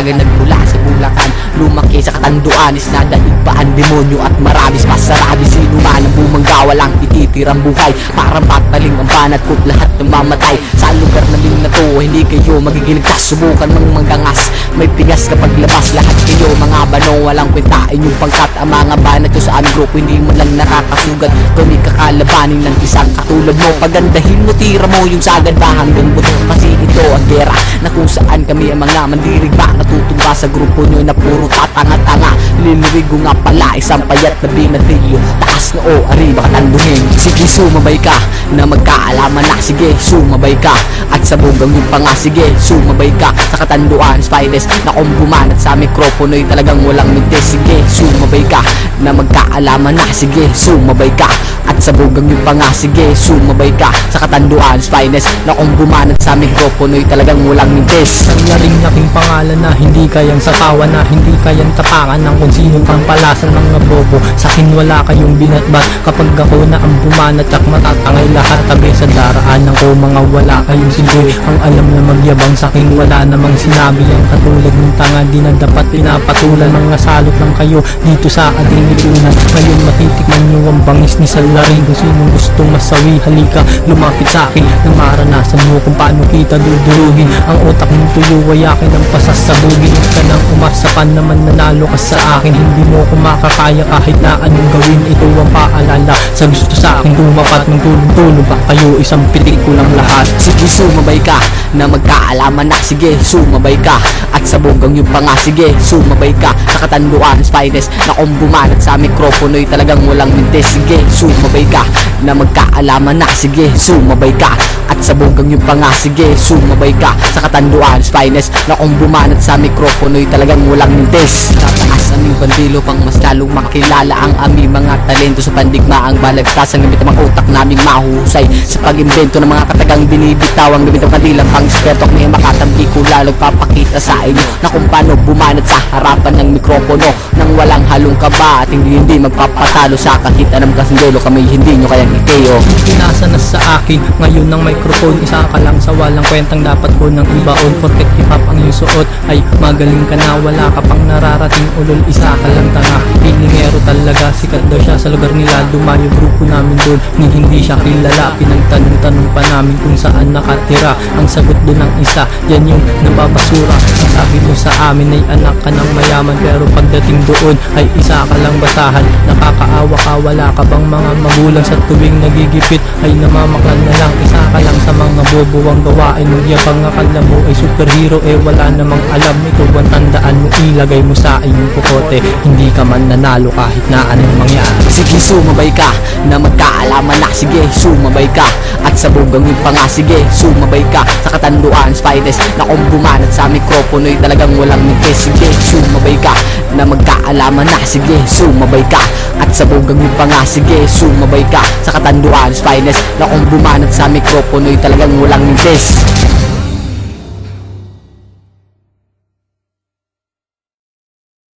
dalagang nagmula sa Bulacan, lumaki sa Katanduan, is nadaig pa ang demonyo at maraming pasarabi. Sino man ang bumangga, walang ititirang buhay, parang pataling ang banat ko't lahat ng mamatay. Sa lugar na ling na to, hindi kayo magigiligtas, subukan mang manggangas, may tigas kapag labas. Lahat kayo mga banong walang kwenta, inyong pangkat ang mga banat ko sa aming grupo, hindi mo lang nakakasugat. Kung kakalabanin ng isang katulad mo, pagandahin mo, tira mo yung sagad ba hanggang buto. Kasi ito ang gera na kung saan kami ang mga mandirigma, natutumba sa grupo nyo na puro tatanga-tanga. Lilirigo nga pala, isang payat na binatiyo, taas na o arriba katanduhin. Sige sumabay ka na magkaalaman na, sige sumabay ka at sa bugang yung panga, sige sumabay ka sa Katanduan Spiders na kung bumanat sa mikropono'y talagang walang mintes. Sige sumabay ka na magkaalaman na, sige sumabay ka at sa bugang yung panga, sige sumabay ka sa Katanduan Spiders na kung bumanat sa mikropono'y talagang walang mintes. Nangyaring laking pangalan na hindi kayang satawan, na hindi kayang tapangan ng kung sinong pampalasan ng mga bobo. Sa'kin wala kayong binatbat kapag ako na ang bumanat at matatangay lahat tabi sa daraanan ko. Mga wala kayong sigoy, ang alam na magyabang sa'kin wala namang sinabi. Ang katulad ng tanga di na dapat pinapatulan, mga salot lang kayo dito sa ating lipunan. Ngayon matitikman nyo ang bangis ni Salarin. Kung sinong gustong masawi, halika lumapit sa'kin nang maranasan mo kung paano kita dudurugin. Ang utak mong tuyo ay akin ang pasasabugin. Huwag ka nang umasa pa naman, nanalo ka sa akin. Hindi mo ko makakaya kahit na anong gawin. Ito ang paalala sa gusto sa akin, tumapat ng tulong-tulong pa kayo, isang pitik ko lang lahat. Sige sumabay ka na magkaalaman na, sige sumabay ka at sa bugang yung panga, sige sumabay ka sa Katanduan Spiders na kung bumanat sa mikropono'y talagang walang mintes. Sige sumabay ka na magkaalaman na, sige sumabay ka at sa bugang yung panga, sige sumabay ka sa Katanduan Spiders na kung bumanat sa mikropono'y talagang walang mintes. Tataas aming bandilo pang mas lalong makilala ang aming mga talento sa pandigmaang balagtas. Ang gamit ang mga utak naming mahuhusay sa pag-imbento ng mga katagang binibitaw. Ang gamit ang kanilang pang eksperto at may makatampi ko lalong papakita sa inyo na kung paano bumanat sa harapan ng mikropono nang walang halong kaba at hindi magpapatalo sa kahit anong kasindolo. Kami hindi nyo kayang ikayo. Pinasa na sa akin ngayon ng microphone, isa ka lang sa walang kwentang dapat ko ng ibaon. Porket hip-hop ang iyong suot ay magaling ka na, wala ka pang nararating ulol, isa ka lang tanga. Pilingero talaga, sikat daw siya sa lugar nila, dumayo grupo namin doon ni hindi siya kilala. Pinagtanong-tanong pa namin kung saan nakatira, ang sagot doon ng isa, yan yung nababasura. Ang sabi mo sa amin ay anak ka ng mayaman, pero pagdating doon ay isa ka lang basahan. Nakakaawa ka, wala ka bang mga magulang sa tuwing nagigipit ay namamaklan na lang. Isa ka lang sa mga bobo ang gawain mo, yabang akala mo ay superhero, wala namang alam. Ito ang tandaan mo, ilagay mo sa iyong pukote, hindi ka man nanalo kahit na anong mangyari. Sige sumabay ka na magkaalaman na, sige sumabay ka at sa bugang yung panga, sige sumabay ka sa Katanduan Spiders na kung bumanat sa mikropono'y talagang walang mintes. Sige sumabay ka na magkaalaman na, sige sumabay ka at sa bugang yung panga, sige sumabay ka sa Katanduan Spiders na kung bumanat sa mikropono'y talagang walang mintes.